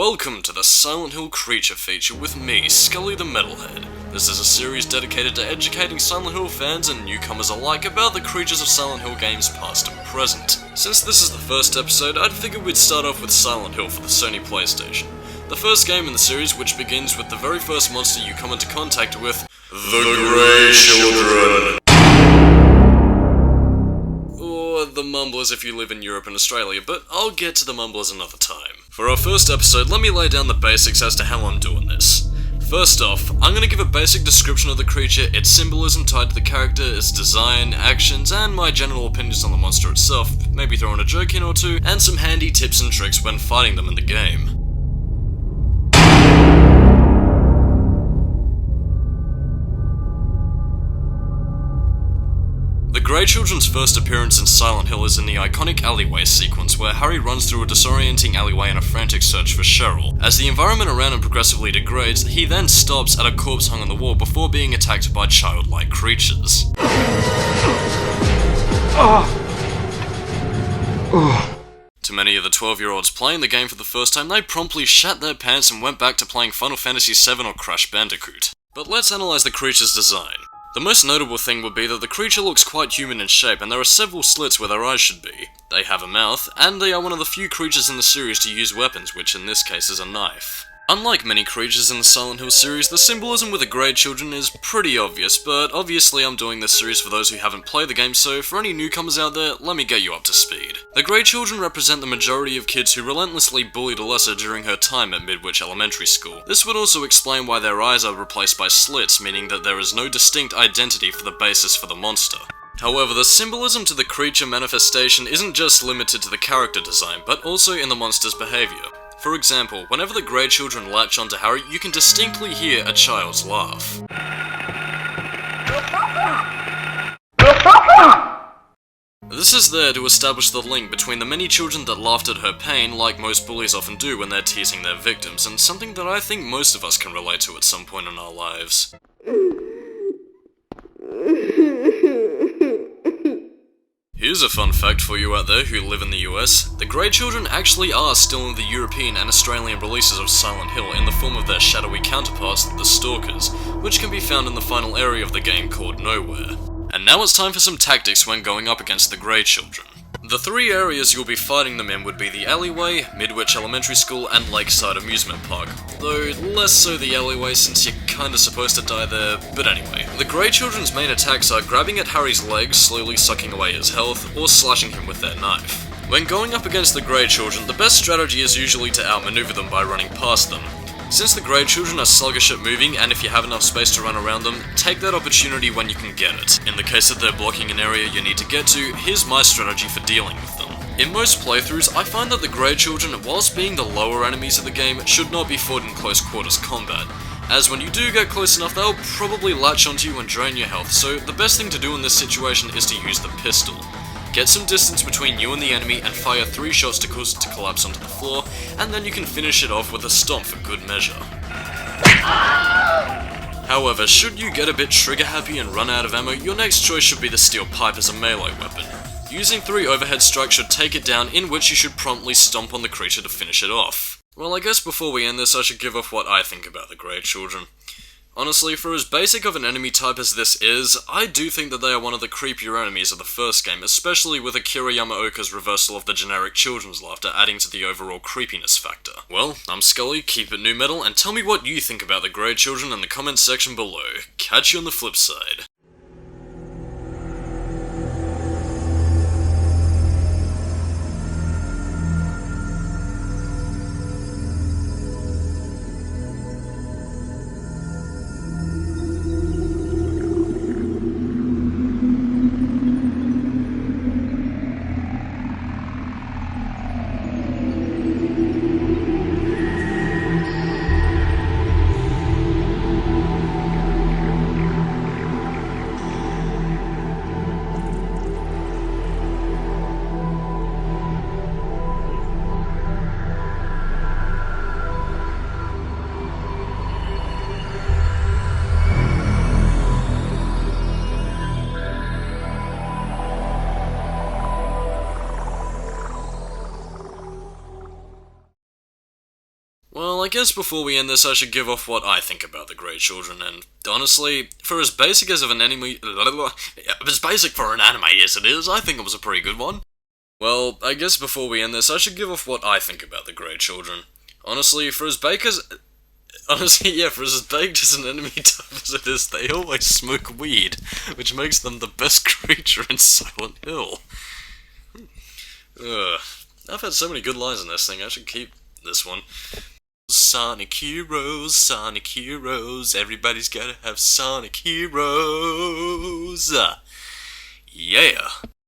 Welcome to the Silent Hill Creature feature with me, Skully the Metalhead. This is a series dedicated to educating Silent Hill fans and newcomers alike about the creatures of Silent Hill games past and present. Since this is the first episode, I'd figured we'd start off with Silent Hill for the Sony PlayStation. The first game in the series, which begins with the very first monster you come into contact with, the Grey Children. Or the Mumblers if you live in Europe and Australia, but I'll get to the Mumblers another time. For our first episode, let me lay down the basics as to how I'm doing this. First off, I'm going to give a basic description of the creature, its symbolism tied to the character, its design, actions, and my general opinions on the monster itself, maybe throw in a joke in or two, and some handy tips and tricks when fighting them in the game. The Grey Children's first appearance in Silent Hill is in the iconic alleyway sequence, where Harry runs through a disorienting alleyway in a frantic search for Cheryl. As the environment around him progressively degrades, he then stops at a corpse hung on the wall before being attacked by childlike creatures. To many of the 12-year-olds playing the game for the first time, they promptly shat their pants and went back to playing Final Fantasy VII or Crash Bandicoot. But let's analyse the creature's design. The most notable thing would be that the creature looks quite human in shape, and there are several slits where their eyes should be. They have a mouth, and they are one of the few creatures in the series to use weapons, which in this case is a knife. Unlike many creatures in the Silent Hill series, the symbolism with the Grey Children is pretty obvious, but obviously I'm doing this series for those who haven't played the game, so for any newcomers out there, let me get you up to speed. The Grey Children represent the majority of kids who relentlessly bullied Alessa during her time at Midwich Elementary School. This would also explain why their eyes are replaced by slits, meaning that there is no distinct identity for the basis for the monster. However, the symbolism to the creature manifestation isn't just limited to the character design, but also in the monster's behaviour. For example, whenever the Grey Children latch onto Harry, you can distinctly hear a child's laugh. This is there to establish the link between the many children that laughed at her pain, like most bullies often do when they're teasing their victims, and something that I think most of us can relate to at some point in our lives. Here's a fun fact for you out there who live in the US. The Grey Children actually are still in the European and Australian releases of Silent Hill in the form of their shadowy counterparts, the Stalkers, which can be found in the final area of the game called Nowhere. And now it's time for some tactics when going up against the Grey Children. The three areas you'll be fighting them in would be the alleyway, Midwich Elementary School, and Lakeside Amusement Park. Though less so the alleyway since you're kinda supposed to die there, but anyway. The Grey Children's main attacks are grabbing at Harry's legs, slowly sucking away his health, or slashing him with their knife. When going up against the Grey Children, the best strategy is usually to outmaneuver them by running past them. Since the Grey Children are sluggish at moving, and if you have enough space to run around them, take that opportunity when you can get it. In the case that they're blocking an area you need to get to, here's my strategy for dealing with them. In most playthroughs, I find that the Grey Children, whilst being the lower enemies of the game, should not be fought in close quarters combat, as when you do get close enough they'll probably latch onto you and drain your health, so the best thing to do in this situation is to use the pistol. Get some distance between you and the enemy and fire 3 shots to cause it to collapse onto the floor, and then you can finish it off with a stomp for good measure. However, should you get a bit trigger happy and run out of ammo, your next choice should be the steel pipe as a melee weapon. Using 3 overhead strikes should take it down, in which you should promptly stomp on the creature to finish it off. Well, I guess before we end this I should give off what I think about the Grey Children. Honestly, for as basic of an enemy type as this is, I do think that they are one of the creepier enemies of the first game, especially with Akira Yamaoka's reversal of the generic children's laughter adding to the overall creepiness factor. Well, I'm Skully, keep it new metal, and tell me what you think about the Grey Children in the comments section below. Catch you on the flip side. Well, I guess before we end this, I should give off what I think about the Grey Children, and honestly, for as basic as of an anime, as basic for an anime as it is, I think it was a pretty good one. Well, I guess before we end this, I should give off what I think about the Grey Children. Honestly, for as baked as Honestly, yeah, for as baked as an enemy type as it is, they always smoke weed, which makes them the best creature in Silent Hill. Ugh. I've had so many good lines in this thing, I should keep this one. Sonic Heroes, everybody's gotta have Sonic Heroes. Yeah.